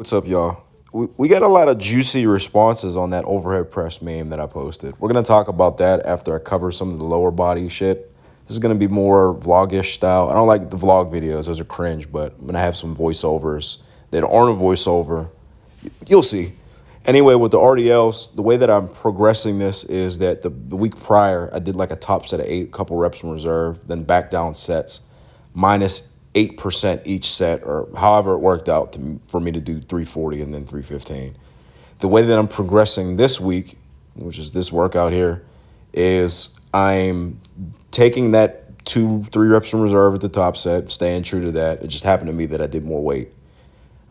What's up, y'all? We got a lot of juicy responses on that overhead press meme that I posted. We're going to talk about that after I cover some of the lower body shit. This is going to be more vlog-ish style. I don't like the vlog videos. Those are cringe, but I'm going to have some voiceovers that aren't a voiceover. You'll see. Anyway, with the RDLs, the way that I'm progressing this is that the week prior, I did like a top set of 8, couple reps in reserve, then back down sets, minus 8% each set, or however it worked out for me to do 340 and then 315. The way that I'm progressing this week, which is this workout here, is I'm taking that 2-3 reps in reserve at the top set, staying true to that. It just happened to me that I did more weight.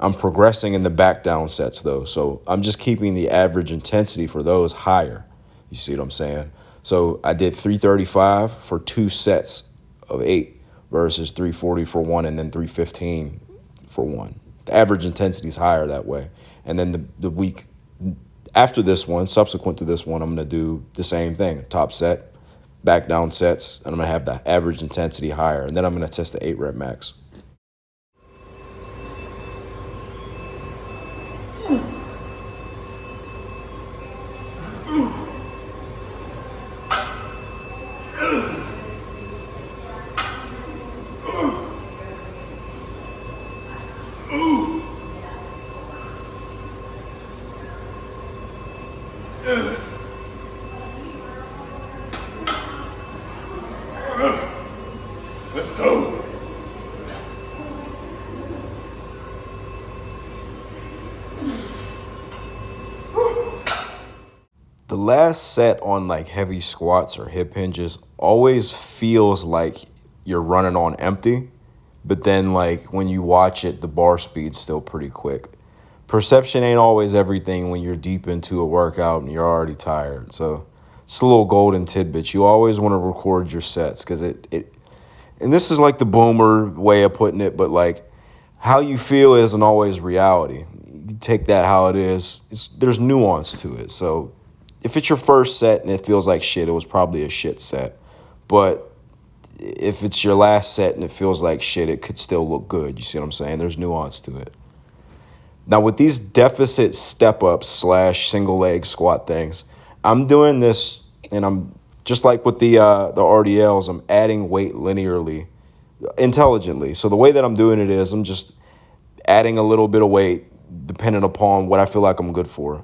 I'm progressing in the back down sets though, so I'm just keeping the average intensity for those higher. You see what I'm saying? So I did 335 for 2 sets of 8 versus 340 for 1 and then 315 for 1. The average intensity is higher that way. And then the week after this one, subsequent to this one, I'm going to do the same thing. Top set, back down sets, and I'm going to have the average intensity higher. And then I'm going to test the 8 rep max. Let's go. The last set on like heavy squats or hip hinges always feels like you're running on empty, but then like when you watch it, the bar speed's still pretty quick. Perception ain't always everything when you're deep into a workout and you're already tired. So it's a little golden tidbit. You always want to record your sets because and this is like the boomer way of putting it, but like how you feel isn't always reality. You take that how it is. There's nuance to it. So if it's your first set and it feels like shit, it was probably a shit set. But if it's your last set and it feels like shit, it could still look good. You see what I'm saying? There's nuance to it. Now, with these deficit step-ups / single leg squat things, I'm doing this, and I'm just like with the RDLs, I'm adding weight linearly, intelligently. So the way that I'm doing it is I'm just adding a little bit of weight depending upon what I feel like I'm good for.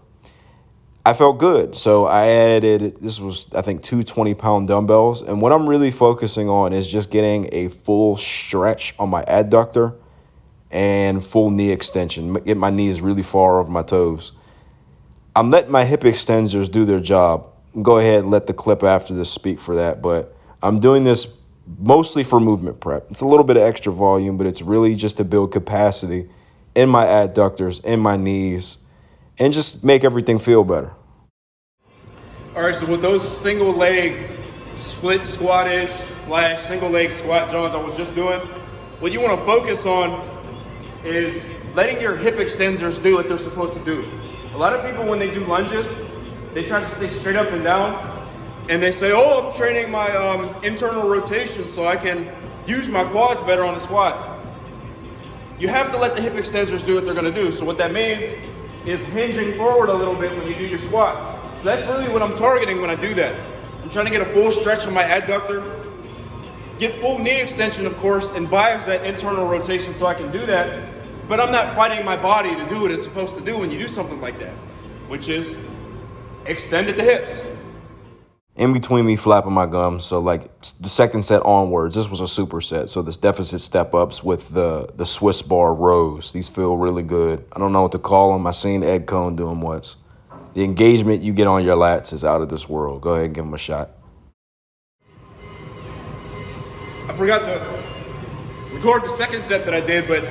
I felt good, so I added, this was, I think, 2 20-pound dumbbells, and what I'm really focusing on is just getting a full stretch on my adductor and full knee extension, get my knees really far over my toes. I'm letting my hip extensors do their job. Go ahead and let the clip after this speak for that, but I'm doing this mostly for movement prep. It's a little bit of extra volume, but it's really just to build capacity in my adductors, in my knees, and just make everything feel better. All right, so with those single leg split squattage / single leg squat Johns I was just doing, what you want to focus on is letting your hip extensors do what they're supposed to do. A lot of people, when they do lunges, they try to stay straight up and down, and they say, oh, I'm training my internal rotation so I can use my quads better on the squat. You have to let the hip extensors do what they're going to do. So what that means is hinging forward a little bit when you do your squat. So that's really what I'm targeting when I do that. I'm trying to get a full stretch on my adductor, get full knee extension, of course, and bias that internal rotation so I can do that. But I'm not fighting my body to do what it's supposed to do when you do something like that, which is extend at the hips. In between me flapping my gums, so like the second set onwards, this was a superset. So this deficit step-ups with the Swiss bar rows. These feel really good. I don't know what to call them. I seen Ed Cohn doing once. The engagement you get on your lats is out of this world. Go ahead and give them a shot. I forgot to record the second set that I did, but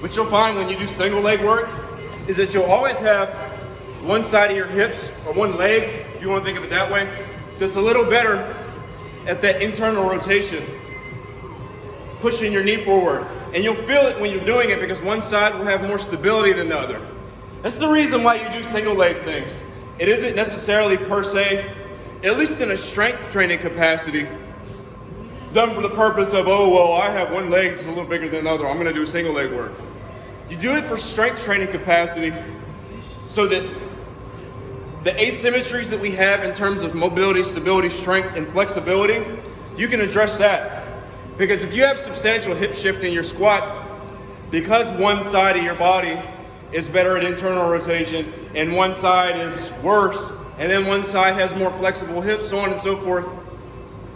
what you'll find when you do single leg work is that you'll always have one side of your hips, or one leg, if you want to think of it that way, just a little better at that internal rotation, pushing your knee forward. And you'll feel it when you're doing it because one side will have more stability than the other. That's the reason why you do single leg things. It isn't necessarily per se, at least in a strength training capacity, done for the purpose of, oh, well, I have one leg that's a little bigger than the other, I'm gonna do single leg work. You do it for strength training capacity so that the asymmetries that we have in terms of mobility, stability, strength, and flexibility, you can address that. Because if you have substantial hip shift in your squat, because one side of your body is better at internal rotation and one side is worse, and then one side has more flexible hips, so on and so forth,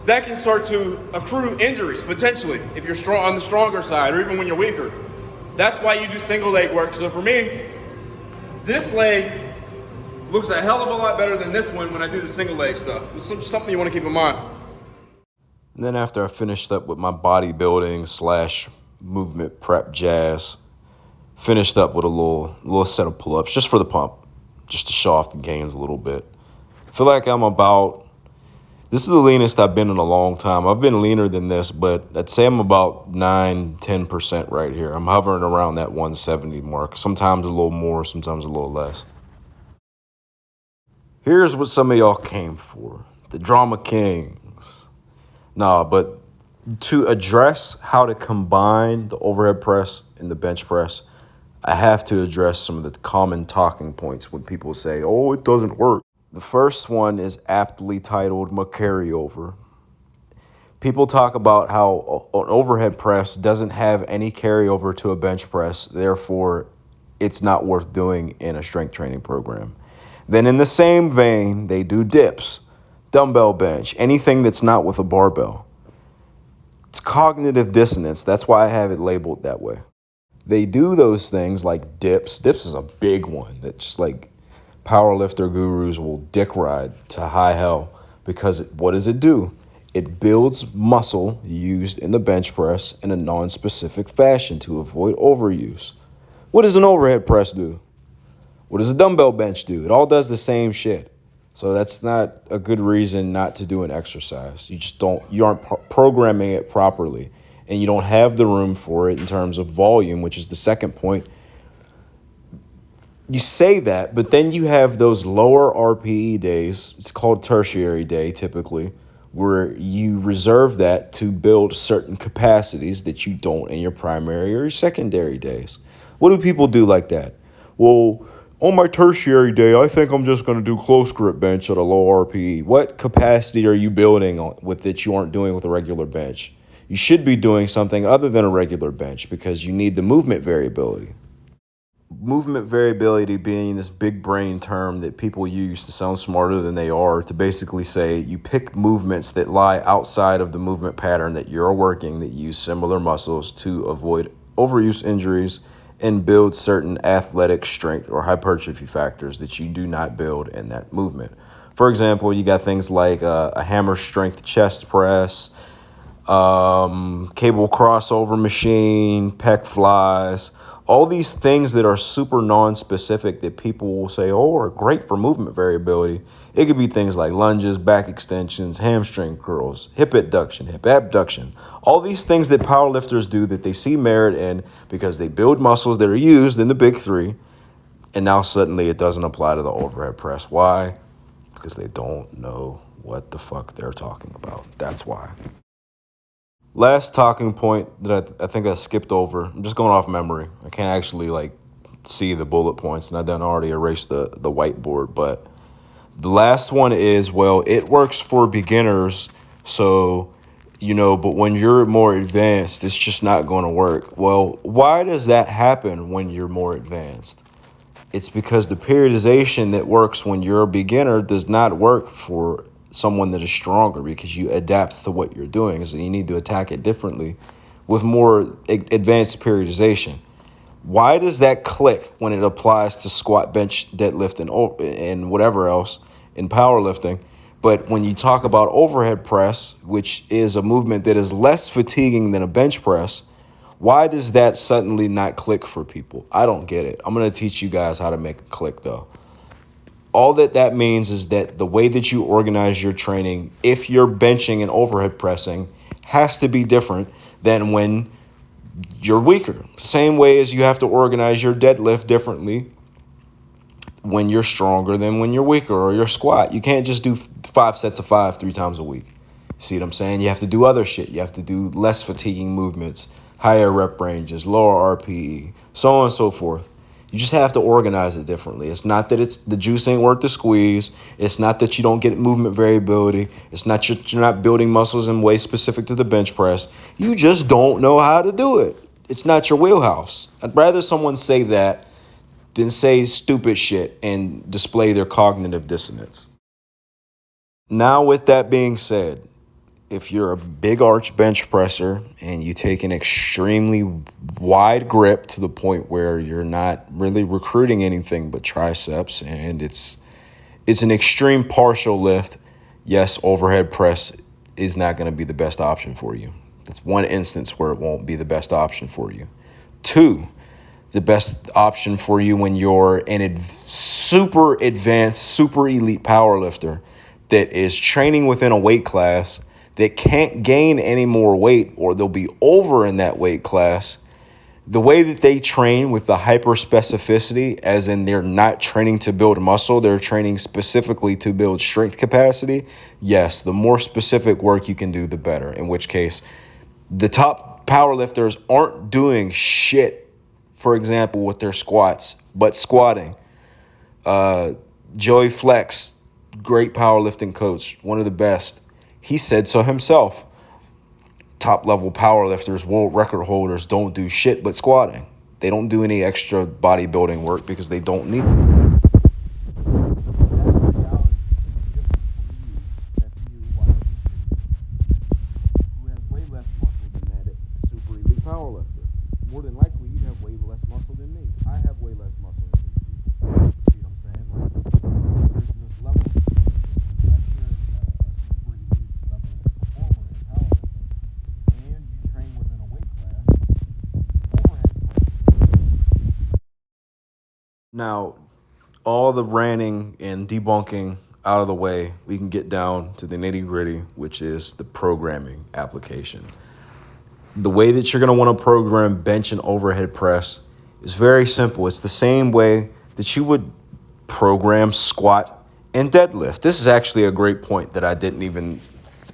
that can start to accrue injuries potentially if you're strong on the stronger side or even when you're weaker. That's why you do single leg work. So for me, this leg looks a hell of a lot better than this one when I do the single leg stuff. It's something you want to keep in mind. And then after I finished up with my bodybuilding / movement prep jazz, finished up with a little set of pull-ups just for the pump, just to show off the gains a little bit. I feel like this is the leanest I've been in a long time. I've been leaner than this, but I'd say I'm about 9-10% right here. I'm hovering around that 170 mark, sometimes a little more, sometimes a little less. Here's what some of y'all came for, the drama kings. But to address how to combine the overhead press and the bench press, I have to address some of the common talking points when people say, oh, it doesn't work. The first one is aptly titled "my carryover." People talk about how an overhead press doesn't have any carryover to a bench press, therefore it's not worth doing in a strength training program. Then in the same vein, they do dips, dumbbell bench, anything that's not with a barbell. It's cognitive dissonance. That's why I have it labeled that way. They do those things like dips. Dips is a big one that just like powerlifter gurus will dick ride to high hell because what does it do? It builds muscle used in the bench press in a non-specific fashion to avoid overuse. What does an overhead press do? What does a dumbbell bench do? It all does the same shit. So that's not a good reason not to do an exercise. You aren't programming it properly, and you don't have the room for it in terms of volume, which is the second point. You say that, but then you have those lower RPE days. It's called tertiary day typically, where you reserve that to build certain capacities that you don't in your primary or your secondary days. What do people do like that? Well, on my tertiary day, I think I'm just going to do close grip bench at a low RPE. What capacity are you building with that you aren't doing with a regular bench? You should be doing something other than a regular bench because you need the movement variability. Movement variability being this big brain term that people use to sound smarter than they are, to basically say you pick movements that lie outside of the movement pattern that you're working that use similar muscles to avoid overuse injuries and build certain athletic strength or hypertrophy factors that you do not build in that movement. For example, you got things like a hammer strength chest press, cable crossover machine, pec flies, all these things that are super non-specific that people will say, oh, are great for movement variability. It could be things like lunges, back extensions, hamstring curls, hip adduction, hip abduction. All these things that powerlifters do that they see merit in because they build muscles that are used in the big three. And now suddenly it doesn't apply to the overhead press. Why? Because they don't know what the fuck they're talking about. That's why. Last talking point that I think I skipped over. I'm just going off memory. I can't actually see the bullet points, and I done already erased the whiteboard. But the last one is, well, it works for beginners, so, but when you're more advanced, it's just not going to work. Well, why does that happen when you're more advanced? It's because the periodization that works when you're a beginner does not work for someone that is stronger because you adapt to what you're doing. So you need to attack it differently with more advanced periodization. Why does that click when it applies to squat, bench, deadlift, and whatever else in powerlifting? But when you talk about overhead press, which is a movement that is less fatiguing than a bench press, why does that suddenly not click for people? I don't get it. I'm going to teach you guys how to make it click, though. All that means is that the way that you organize your training, if you're benching and overhead pressing, has to be different than when you're weaker. Same way as you have to organize your deadlift differently when you're stronger than when you're weaker, or your squat. You can't just do 5 sets of 5 3 times a week. See what I'm saying? You have to do other shit. You have to do less fatiguing movements higher rep ranges, lower RPE, so on and so forth. You just have to organize it differently. It's not that it's the juice ain't worth the squeeze. It's not that you don't get movement variability. It's not you're not building muscles in ways specific to the bench press. You just don't know how to do it. It's not your wheelhouse. I'd rather someone say that than say stupid shit and display their cognitive dissonance. Now, with that being said, if you're a big arch bench presser and you take an extremely wide grip to the point where you're not really recruiting anything but triceps and it's an extreme partial lift, yes, overhead press is not going to be the best option for you. That's one instance where it won't be the best option for you. Two, the best option for you when you're an super advanced, super elite powerlifter that is training within a weight class that can't gain any more weight or they'll be over in that weight class. The way that they train with the hyper specificity, as in they're not training to build muscle, they're training specifically to build strength capacity. Yes, the more specific work you can do, the better. In which case, the top powerlifters aren't doing shit, for example, with their squats, but squatting. Joey Flex, great powerlifting coach, one of the best. He said so himself. Top level powerlifters, world record holders don't do shit but squatting. They don't do any extra bodybuilding work because they don't need it. More than likely, you have way less muscle than me. I have way less muscle than these people. See what I'm saying? Like, there's this level. Unless you're a super elite level performer in powerlifting, and you train within a weight class, overhead. Now, all the ranting and debunking out of the way, we can get down to the nitty-gritty, which is the programming application. The way that you're going to want to program bench and overhead press is very simple. It's the same way that you would program squat and deadlift. This is actually a great point that I didn't even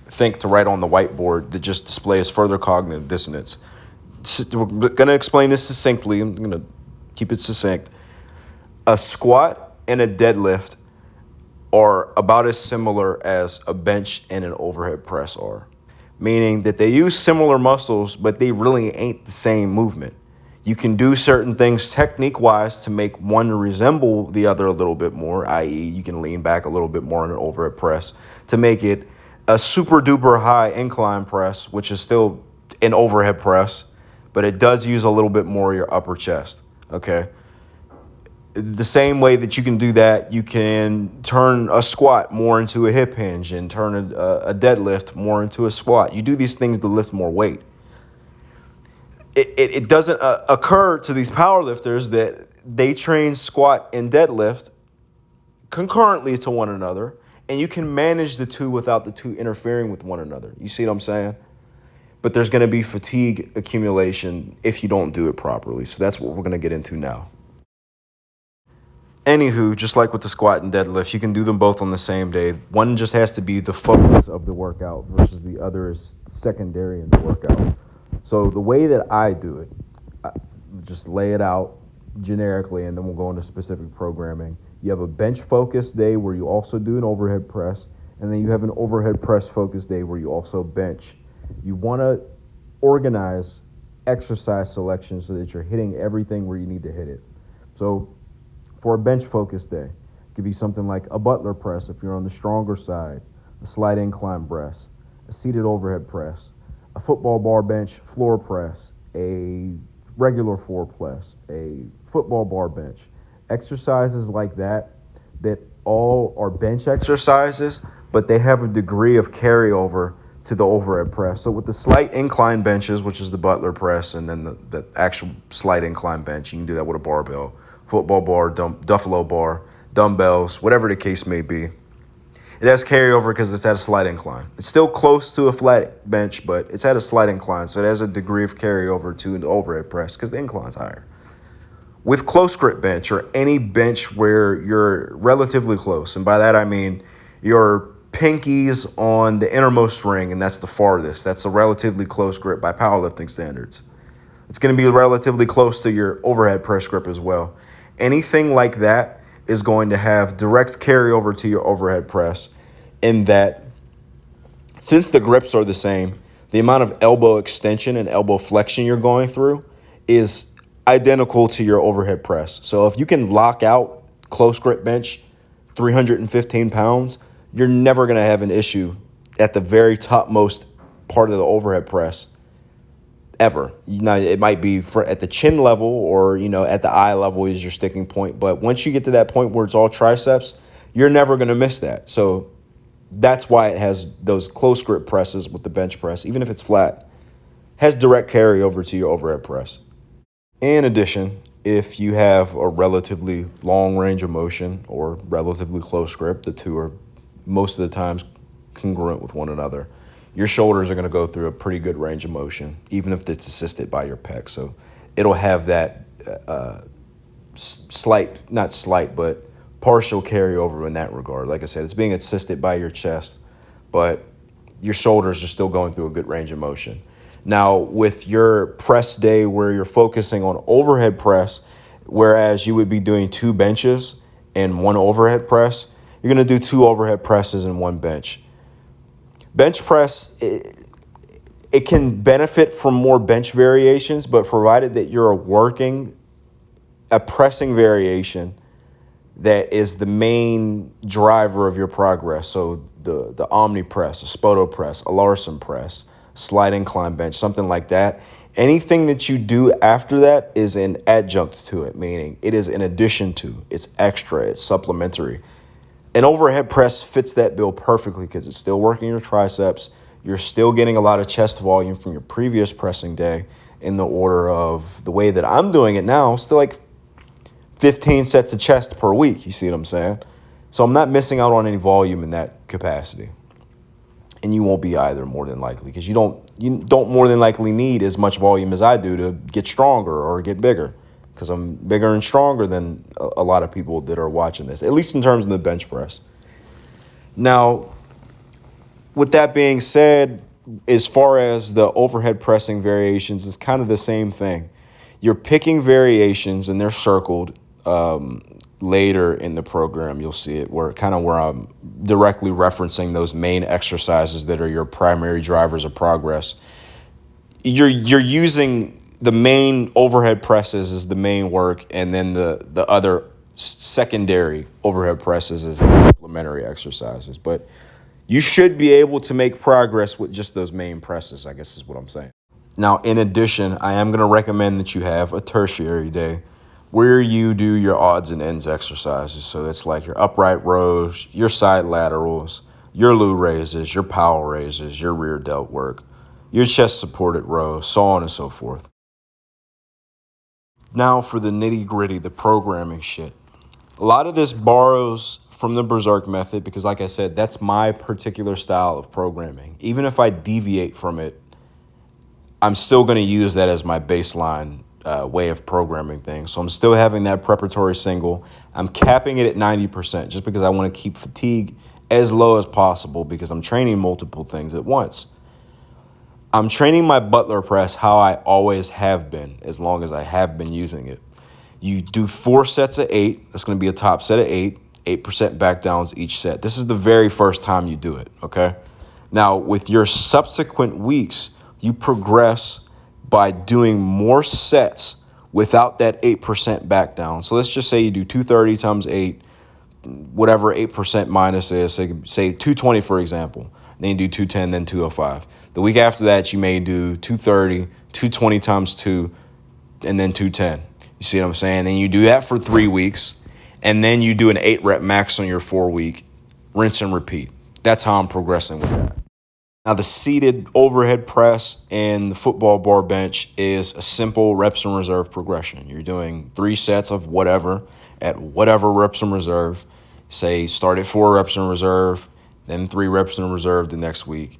think to write on the whiteboard that just displays further cognitive dissonance. We're going to explain this succinctly. I'm going to keep it succinct. A squat and a deadlift are about as similar as a bench and an overhead press are. Meaning that they use similar muscles, but they really ain't the same movement. You can do certain things technique-wise to make one resemble the other a little bit more, i.e. you can lean back a little bit more on an overhead press to make it a super-duper high incline press, which is still an overhead press, but it does use a little bit more of your upper chest, okay? The same way that you can do that, you can turn a squat more into a hip hinge and turn a deadlift more into a squat. You do these things to lift more weight. It doesn't occur to these powerlifters that they train squat and deadlift concurrently to one another, and you can manage the two without the two interfering with one another. You see what I'm saying? But there's going to be fatigue accumulation if you don't do it properly. So that's what we're going to get into now. Anywho, just like with the squat and deadlift, you can do them both on the same day. One just has to be the focus of the workout versus the other is secondary in the workout. So the way that I do it, I just lay it out generically, and then we'll go into specific programming. You have a bench focused day where you also do an overhead press, and then you have an overhead press focused day where you also bench. You want to organize exercise selection so that you're hitting everything where you need to hit it. So for a bench focused day, it could be something like a Butler press if you're on the stronger side, a slight incline press, a seated overhead press, a football bar bench floor press, a regular floor press, a football bar bench. Exercises like that all are bench exercises, but they have a degree of carryover to the overhead press. So with the slight incline benches, which is the Butler press, and then the actual slight incline bench, you can do that with a barbell. Football bar, Duffalo bar, dumbbells, whatever the case may be. It has carryover because it's at a slight incline. It's still close to a flat bench, but it's at a slight incline, so it has a degree of carryover to the overhead press because the incline's higher. With close grip bench, or any bench where you're relatively close, and by that I mean your pinkies on the innermost ring, and that's the farthest. That's a relatively close grip by powerlifting standards. It's going to be relatively close to your overhead press grip as well. Anything like that is going to have direct carryover to your overhead press, in that since the grips are the same, the amount of elbow extension and elbow flexion you're going through is identical to your overhead press. So if you can lock out close grip bench 315 pounds, you're never going to have an issue at the very topmost part of the overhead press ever. Now, it might be at the chin level or, at the eye level is your sticking point. But once you get to that point where it's all triceps, you're never going to miss that. So that's why it has those close grip presses with the bench press, even if it's flat, has direct carryover to your overhead press. In addition, if you have a relatively long range of motion or relatively close grip, the two are most of the times congruent with one another, your shoulders are going to go through a pretty good range of motion, even if it's assisted by your pec. So it'll have that but partial carryover in that regard. Like I said, it's being assisted by your chest, but your shoulders are still going through a good range of motion. Now, with your press day where you're focusing on overhead press, whereas you would be doing 2 benches and 1 overhead press, you're going to do 2 overhead presses and 1 bench. Bench press, it can benefit from more bench variations, but provided that you're working a pressing variation that is the main driver of your progress. So the Omni press, a Spoto press, a Larson press, slide incline bench, something like that. Anything that you do after that is an adjunct to it, meaning it is in addition to, it's extra, it's supplementary. An overhead press fits that bill perfectly because it's still working your triceps. You're still getting a lot of chest volume from your previous pressing day in the order of the way that I'm doing it now, still like 15 sets of chest per week. You see what I'm saying? So I'm not missing out on any volume in that capacity. And you won't be either, more than likely, because you don't more than likely need as much volume as I do to get stronger or get bigger, because I'm bigger and stronger than a lot of people that are watching this, at least in terms of the bench press. Now, with that being said, as far as the overhead pressing variations, it's kind of the same thing. You're picking variations, and they're circled later in the program. You'll see it where I'm directly referencing those main exercises that are your primary drivers of progress. You're using the main overhead presses as the main work, and then the other secondary overhead presses as complementary exercises. But you should be able to make progress with just those main presses, I guess is what I'm saying. Now, in addition, I am going to recommend that you have a tertiary day where you do your odds and ends exercises. So it's like your upright rows, your side laterals, your Lou raises, your power raises, your rear delt work, your chest supported rows, so on and so forth. Now for the nitty gritty, the programming shit. A lot of this borrows from the Berserk method because, like I said, that's my particular style of programming. Even if I deviate from it, I'm still going to use that as my baseline way of programming things. So I'm still having that preparatory single. I'm capping it at 90% just because I want to keep fatigue as low as possible because I'm training multiple things at once. I'm training my Butler press how I always have been, as long as I have been using it. You do 4 sets of 8. That's going to be a top set of 8, 8% back downs each set. This is the very first time you do it, okay? Now, with your subsequent weeks, you progress by doing more sets without that 8% back down. So let's just say you do 230 times 8, whatever 8% minus is, say 220, for example. Then you do 210, then 205. The week after that, you may do 230, 220 times 2, and then 210. You see what I'm saying? Then you do that for 3 weeks, and then you do an 8-rep max on your 4-week. Rinse and repeat. That's how I'm progressing with that. Now, the seated overhead press and the football bar bench is a simple reps in reserve progression. You're doing 3 sets of whatever at whatever reps in reserve. Say start at 4 reps in reserve, then 3 reps in reserve the next week,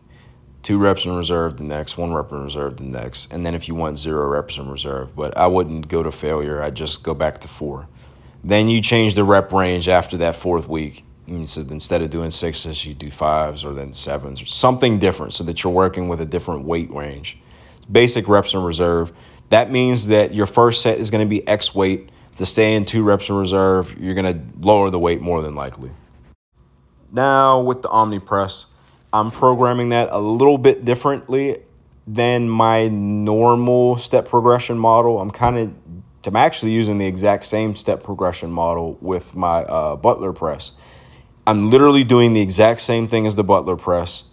2 reps in reserve the next, 1 rep in reserve the next, and then if you want 0 reps in reserve. But I wouldn't go to failure. I'd just go back to 4. Then you change the rep range after that 4th week. So instead of doing 6s, you do 5s or then 7s or something different so that you're working with a different weight range. Basic reps in reserve. That means that your first set is going to be X weight. To stay in 2 reps in reserve, you're going to lower the weight more than likely. Now with the Omni press, I'm programming that a little bit differently than my normal step progression model. I'm actually using the exact same step progression model with my Butler press. I'm literally doing the exact same thing as the Butler press,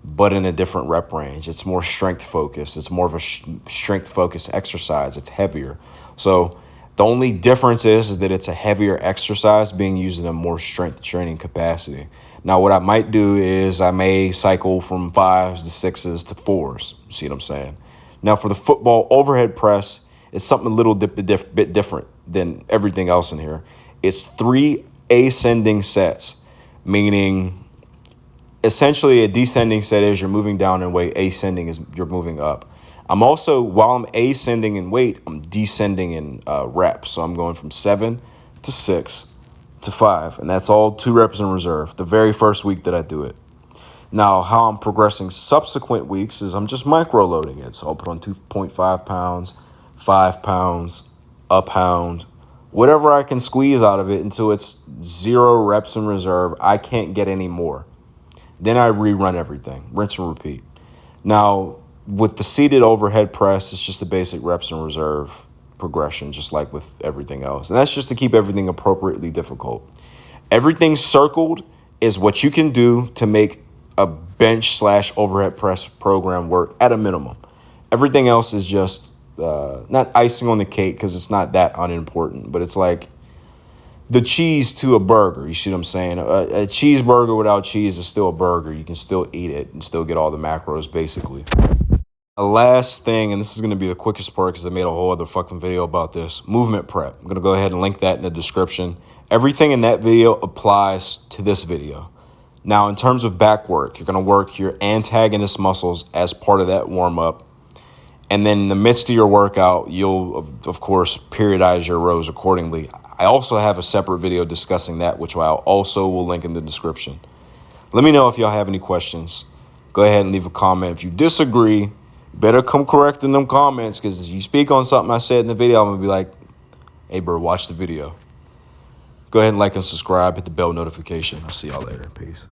but in a different rep range. It's more strength focused. It's more of a strength focused exercise. It's heavier. So the only difference is that it's a heavier exercise being used in a more strength training capacity. Now, what I might do is I may cycle from 5s to 6s to 4s. You see what I'm saying? Now, for the football overhead press, it's something a little bit different than everything else in here. It's 3 ascending sets, meaning essentially a descending set is you're moving down in weight. Ascending is you're moving up. I'm also, while I'm ascending in weight, I'm descending in reps. So I'm going from 7 to 6 to 5. And that's all 2 reps in reserve, the very first week that I do it. Now, how I'm progressing subsequent weeks is I'm just micro loading it. So I'll put on 2.5 pounds, 5 pounds, a pound, whatever I can squeeze out of it until it's 0 reps in reserve. I can't get any more. Then I rerun everything, rinse and repeat. Now, with the seated overhead press, it's just the basic reps in reserve progression, just like with everything else. And that's just to keep everything appropriately difficult. Everything circled is what you can do to make a bench/overhead press program work at a minimum. Everything else is just not icing on the cake because it's not that unimportant, but it's like the cheese to a burger. You see what I'm saying? A cheeseburger without cheese is still a burger. You can still eat it and still get all the macros, basically. The last thing, and this is going to be the quickest part because I made a whole other fucking video about this, movement prep. I'm going to go ahead and link that in the description. Everything in that video applies to this video. Now, in terms of back work, you're going to work your antagonist muscles as part of that warm-up. And then in the midst of your workout, you'll, of course, periodize your rows accordingly. I also have a separate video discussing that, which I also will link in the description. Let me know if y'all have any questions. Go ahead and leave a comment. If you disagree, better come correct in them comments, because if you speak on something I said in the video, I'm going to be like, hey, bro, watch the video. Go ahead and like and subscribe. Hit the bell notification. I'll see y'all later. Peace.